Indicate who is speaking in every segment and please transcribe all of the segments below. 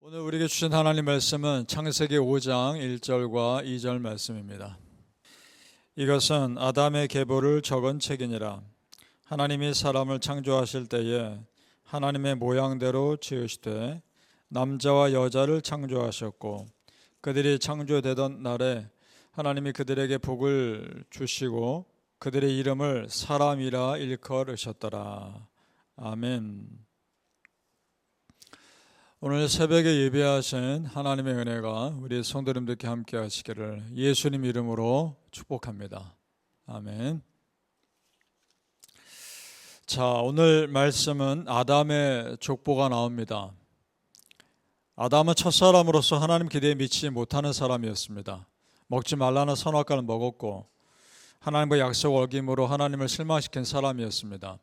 Speaker 1: 오늘 우리에게 주신 하나님 말씀은 창세기 5장 1절과 2절 말씀입니다. 이것은 아담의 계보를 적은 책이니라. 하나님이 사람을 창조하실 때에 하나님의 모양대로 지으시되 남자와 여자를 창조하셨고 그들이 창조되던 날에 하나님이 그들에게 복을 주시고 그들의 이름을 사람이라 일컬으셨더라. 아멘. 오늘 새벽에 예배하신 하나님의 은혜가 우리 성도님들께 함께 하시기를 예수님 이름으로 축복합니다. 아멘. 자, 오늘 말씀은 아담의 족보가 나옵니다. 아담은 첫사람으로서 하나님 기대에 미치지 못하는 사람이었습니다. 먹지 말라는 선악과를 먹었고 하나님과 약속 어김으로 하나님을 실망시킨 사람이었습니다.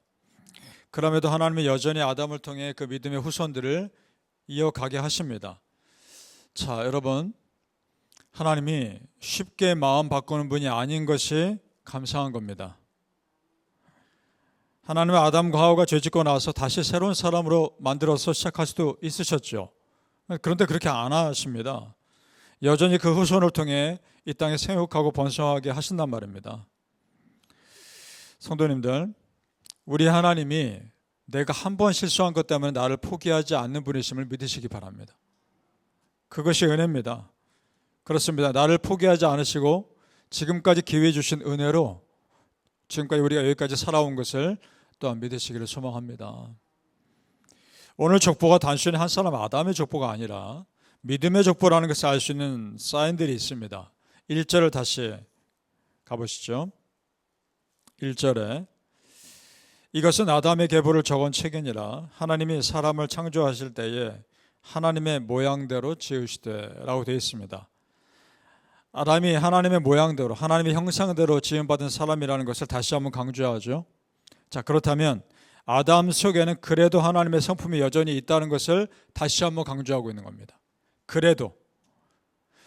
Speaker 1: 그럼에도 하나님은 여전히 아담을 통해 그 믿음의 후손들을 이어가게 하십니다. 자, 여러분, 하나님이 쉽게 마음 바꾸는 분이 아닌 것이 감사한 겁니다. 하나님은 아담과 하와가 죄짓고 나서 다시 새로운 사람으로 만들어서 시작할 수도 있으셨죠. 그런데 그렇게 안 하십니다. 여전히 그 후손을 통해 이 땅에 생육하고 번성하게 하신단 말입니다. 성도님들, 우리 하나님이 내가 한 번 실수한 것 때문에 나를 포기하지 않는 분이심을 믿으시기 바랍니다. 그것이 은혜입니다. 그렇습니다. 나를 포기하지 않으시고 지금까지 기회 주신 은혜로 지금까지 우리가 여기까지 살아온 것을 또한 믿으시기를 소망합니다. 오늘 족보가 단순히 한 사람 아담의 족보가 아니라 믿음의 족보라는 것을 알 수 있는 사인들이 있습니다. 1절을 다시 가보시죠. 1절에 이것은 아담의 계보를 적은 책이니라. 하나님이 사람을 창조하실 때에 하나님의 모양대로 지으시되 라고 되어 있습니다. 아담이 하나님의 모양대로 하나님의 형상대로 지음받은 사람이라는 것을 다시 한번 강조하죠. 자, 그렇다면 아담 속에는 그래도 하나님의 성품이 여전히 있다는 것을 다시 한번 강조하고 있는 겁니다. 그래도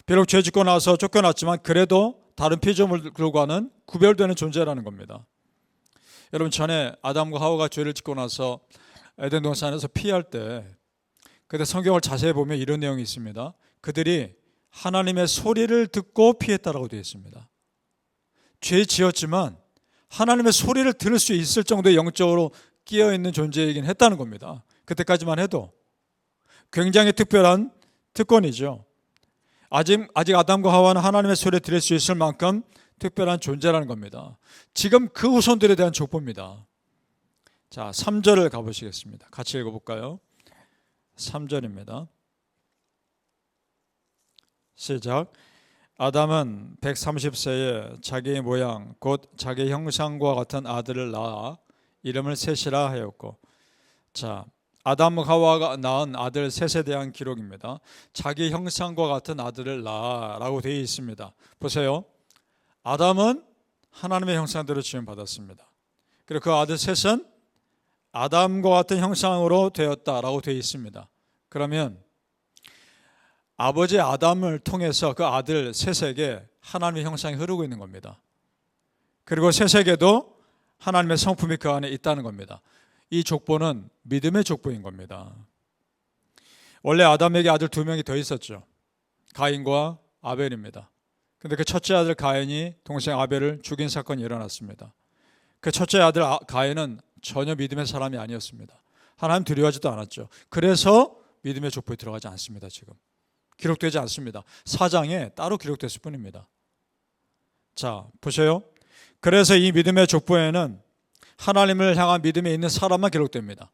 Speaker 1: 비록 죄 짓고 나서 쫓겨났지만 그래도 다른 피조물들과는 구별되는 존재라는 겁니다. 여러분, 전에 아담과 하와가 죄를 짓고 나서 에덴 동산에서 피할 때 그때 성경을 자세히 보면 이런 내용이 있습니다. 그들이 하나님의 소리를 듣고 피했다라고 되어 있습니다. 죄 지었지만 하나님의 소리를 들을 수 있을 정도의 영적으로 끼어있는 존재이긴 했다는 겁니다. 그때까지만 해도 굉장히 특별한 특권이죠. 아직 아담과 하와는 하나님의 소리를 들을 수 있을 만큼 특별한 존재라는 겁니다. 지금 그 후손들에 대한 족보입니다. 자, 3절을 가보시겠습니다. 같이 읽어볼까요? 3절입니다. 시작. 아담은 130세에 자기의 모양 곧 자기의 형상과 같은 아들을 낳아 이름을 셋이라 하였고, 자, 아담과 하와가 낳은 아들 셋에 대한 기록입니다. 자기 형상과 같은 아들을 낳아라고 되어 있습니다. 보세요. 아담은 하나님의 형상대로 지음받았습니다. 그리고 그 아들 셋은 아담과 같은 형상으로 되었다라고 되어 있습니다. 그러면 아버지 아담을 통해서 그 아들 셋에게 하나님의 형상이 흐르고 있는 겁니다. 그리고 셋에게도 하나님의 성품이 그 안에 있다는 겁니다. 이 족보는 믿음의 족보인 겁니다. 원래 아담에게 아들 2명이 더 있었죠. 가인과 아벨입니다. 그런데 그 첫째 아들 가인이 동생 아벨을 죽인 사건이 일어났습니다. 그 첫째 아들 가인은 전혀 믿음의 사람이 아니었습니다. 하나님 두려워하지도 않았죠. 그래서 믿음의 족보에 들어가지 않습니다. 지금 기록되지 않습니다. 사장에 따로 기록됐을 뿐입니다. 자, 보세요. 그래서 이 믿음의 족보에는 하나님을 향한 믿음에 있는 사람만 기록됩니다.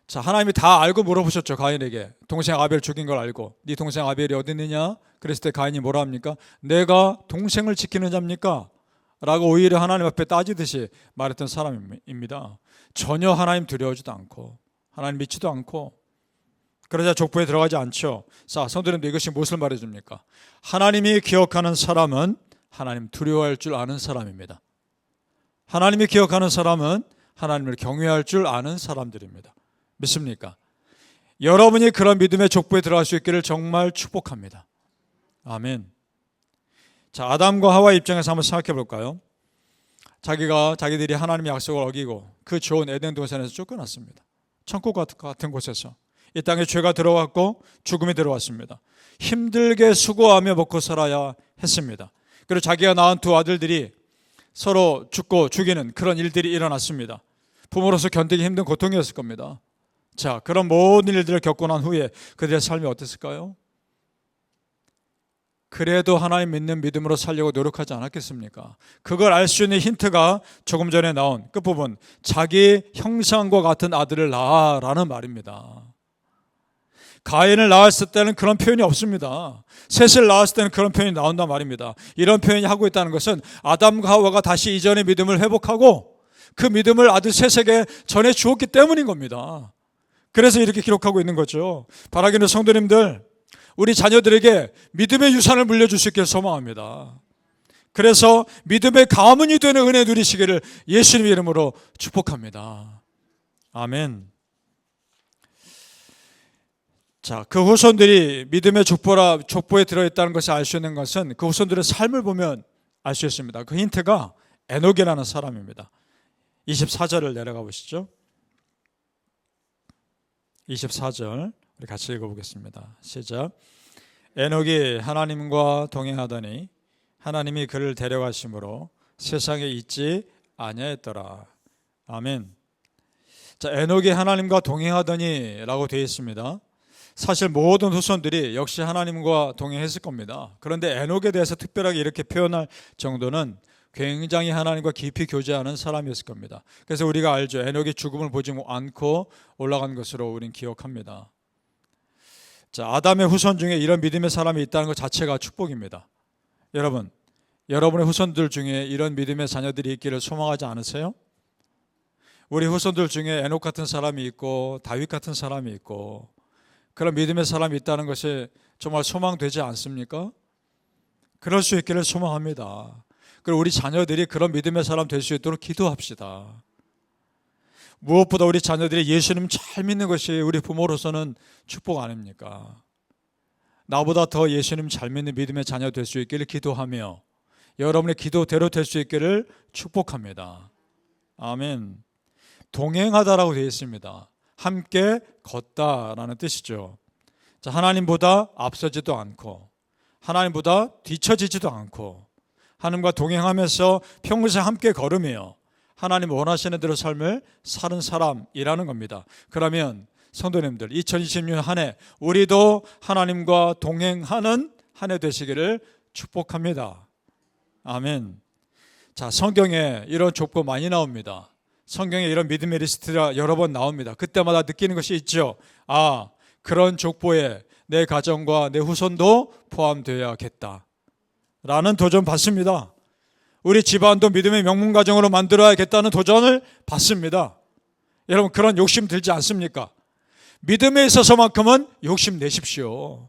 Speaker 1: 자, 하나님이 다 알고 물어보셨죠. 가인에게. 동생 아벨 죽인 걸 알고 네 동생 아벨이 어디 있느냐? 그랬을 때 가인이 뭐라 합니까? 내가 동생을 지키는 자입니까? 라고 오히려 하나님 앞에 따지듯이 말했던 사람입니다. 전혀 하나님 두려워하지도 않고 하나님 믿지도 않고 그러자 족보에 들어가지 않죠. 자, 성도님들, 이것이 무엇을 말해줍니까? 하나님이 기억하는 사람은 하나님 두려워할 줄 아는 사람입니다. 하나님이 기억하는 사람은 하나님을 경외할 줄 아는 사람들입니다. 믿습니까? 여러분이 그런 믿음의 족보에 들어갈 수 있기를 정말 축복합니다. 아멘. 자, 아담과 하와 입장에서 한번 생각해 볼까요? 자기들이 하나님의 약속을 어기고 그 좋은 에덴 동산에서 쫓겨났습니다. 천국 같은 곳에서 이 땅에 죄가 들어왔고 죽음이 들어왔습니다. 힘들게 수고하며 먹고 살아야 했습니다. 그리고 자기가 낳은 두 아들들이 서로 죽고 죽이는 그런 일들이 일어났습니다. 부모로서 견디기 힘든 고통이었을 겁니다. 자, 그런 모든 일들을 겪고 난 후에 그들의 삶이 어땠을까요? 그래도 하나님 믿는 믿음으로 살려고 노력하지 않았겠습니까? 그걸 알 수 있는 힌트가 조금 전에 나온 끝부분, 자기 형상과 같은 아들을 낳아라는 말입니다. 가인을 낳았을 때는 그런 표현이 없습니다. 셋을 낳았을 때는 그런 표현이 나온단 말입니다. 이런 표현이 하고 있다는 것은 아담과 하와가 다시 이전의 믿음을 회복하고 그 믿음을 아들 셋에게 전해 주었기 때문인 겁니다. 그래서 이렇게 기록하고 있는 거죠. 바라기는 성도님들, 우리 자녀들에게 믿음의 유산을 물려줄 수 있기를 소망합니다. 그래서 믿음의 가문이 되는 은혜 누리시기를 예수님 이름으로 축복합니다. 아멘. 자, 그 후손들이 믿음의 족보에 들어있다는 것을 알 수 있는 것은 그 후손들의 삶을 보면 알 수 있습니다. 그 힌트가 에녹이라는 사람입니다. 24절을 내려가 보시죠. 24절 우리 같이 읽어보겠습니다. 시작. 에녹이 하나님과 동행하더니 하나님이 그를 데려가심으로 세상에 있지 아니하였더라. 아멘. 자, 에녹이 하나님과 동행하더니 라고 되어 있습니다. 사실 모든 후손들이 역시 하나님과 동행했을 겁니다. 그런데 에녹에 대해서 특별하게 이렇게 표현할 정도는 굉장히 하나님과 깊이 교제하는 사람이었을 겁니다. 그래서 우리가 알죠. 에녹이 죽음을 보지 않고 올라간 것으로 우린 기억합니다. 자, 아담의 후손 중에 이런 믿음의 사람이 있다는 것 자체가 축복입니다. 여러분, 여러분의 후손들 중에 이런 믿음의 자녀들이 있기를 소망하지 않으세요? 우리 후손들 중에 에녹 같은 사람이 있고 다윗 같은 사람이 있고 그런 믿음의 사람이 있다는 것이 정말 소망되지 않습니까? 그럴 수 있기를 소망합니다. 그리고 우리 자녀들이 그런 믿음의 사람 될 수 있도록 기도합시다. 무엇보다 우리 자녀들이 예수님 잘 믿는 것이 우리 부모로서는 축복 아닙니까? 나보다 더 예수님 잘 믿는 믿음의 자녀 될 수 있기를 기도하며 여러분의 기도대로 될 수 있기를 축복합니다. 아멘. 동행하다라고 되어 있습니다. 함께 걷다라는 뜻이죠. 자, 하나님보다 앞서지도 않고 하나님보다 뒤처지지도 않고 하나님과 동행하면서 평생 함께 걸으며 하나님 원하시는 대로 삶을 사는 사람이라는 겁니다. 그러면 성도님들 2026년 한 해 우리도 하나님과 동행하는 한 해 되시기를 축복합니다. 아멘. 자, 성경에 이런 족보 많이 나옵니다. 성경에 이런 믿음의 리스트가 여러 번 나옵니다. 그때마다 느끼는 것이 있죠. 아, 그런 족보에 내 가정과 내 후손도 포함되어야겠다 라는 도전 받습니다. 우리 집안도 믿음의 명문 가정으로 만들어야겠다는 도전을 받습니다. 여러분, 그런 욕심 들지 않습니까? 믿음에 있어서만큼은 욕심 내십시오.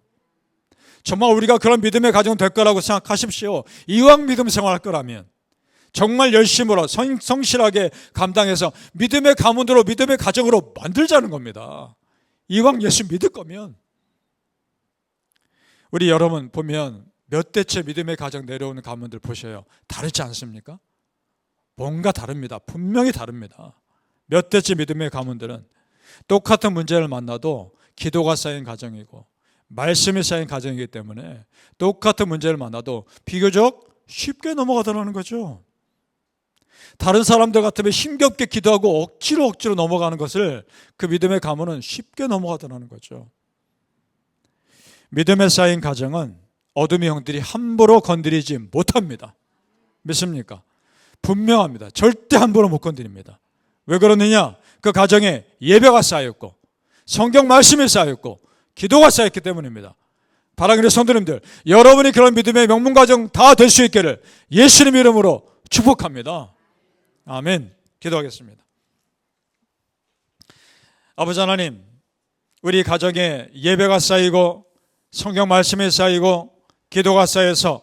Speaker 1: 정말 우리가 그런 믿음의 가정 될 거라고 생각하십시오. 이왕 믿음 생활할 거라면 정말 열심으로 성실하게 감당해서 믿음의 가문으로 믿음의 가정으로 만들자는 겁니다. 이왕 예수 믿을 거면. 우리 여러분 보면 몇 대째 믿음의 가정 내려오는 가문들 보셔요. 다르지 않습니까? 뭔가 다릅니다. 분명히 다릅니다. 몇 대째 믿음의 가문들은 똑같은 문제를 만나도 기도가 쌓인 가정이고 말씀이 쌓인 가정이기 때문에 똑같은 문제를 만나도 비교적 쉽게 넘어가더라는 거죠. 다른 사람들 같으면 힘겹게 기도하고 억지로 넘어가는 것을 그 믿음의 가문은 쉽게 넘어가더라는 거죠. 믿음에 쌓인 가정은 어둠의 형들이 함부로 건드리지 못합니다. 믿습니까? 분명합니다. 절대 함부로 못 건드립니다. 왜 그러느냐? 그 가정에 예배가 쌓였고 성경 말씀이 쌓였고 기도가 쌓였기 때문입니다. 바라기를 성도님들, 여러분이 그런 믿음의 명문 가정 다 될 수 있기를 예수님 이름으로 축복합니다. 아멘. 기도하겠습니다. 아버지 하나님, 우리 가정에 예배가 쌓이고 성경 말씀이 쌓이고 기도가 쌓여서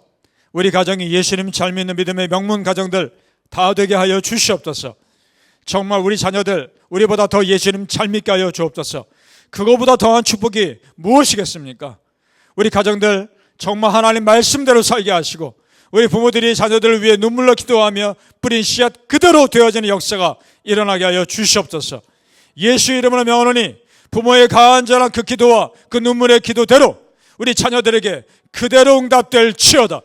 Speaker 1: 우리 가정이 예수님 잘 믿는 믿음의 명문 가정들 다 되게 하여 주시옵소서. 정말 우리 자녀들 우리보다 더 예수님 잘 믿게 하여 주옵소서. 그거보다 더한 축복이 무엇이겠습니까? 우리 가정들 정말 하나님 말씀대로 살게 하시고 우리 부모들이 자녀들을 위해 눈물로 기도하며 뿌린 씨앗 그대로 되어지는 역사가 일어나게 하여 주시옵소서. 예수 이름으로 명하노니 부모의 간절한 그 기도와 그 눈물의 기도대로 우리 자녀들에게 그대로 응답될지어다.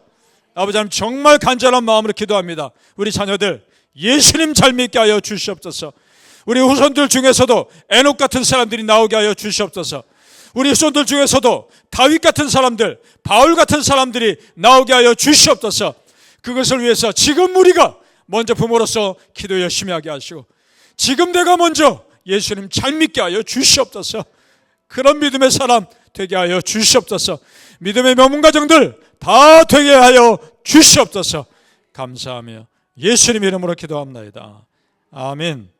Speaker 1: 아버지 하나님, 정말 간절한 마음으로 기도합니다. 우리 자녀들 예수님 잘 믿게 하여 주시옵소서. 우리 후손들 중에서도 에녹 같은 사람들이 나오게 하여 주시옵소서. 우리 후손들 중에서도 다윗 같은 사람들, 바울 같은 사람들이 나오게 하여 주시옵소서. 그것을 위해서 지금 우리가 먼저 부모로서 기도 열심히 하게 하시고, 지금 내가 먼저 예수님 잘 믿게 하여 주시옵소서. 그런 믿음의 사람 되게 하여 주시옵소서. 믿음의 명문가정들 다 되게 하여 주시옵소서. 감사하며 예수님 이름으로 기도합니다. 아멘.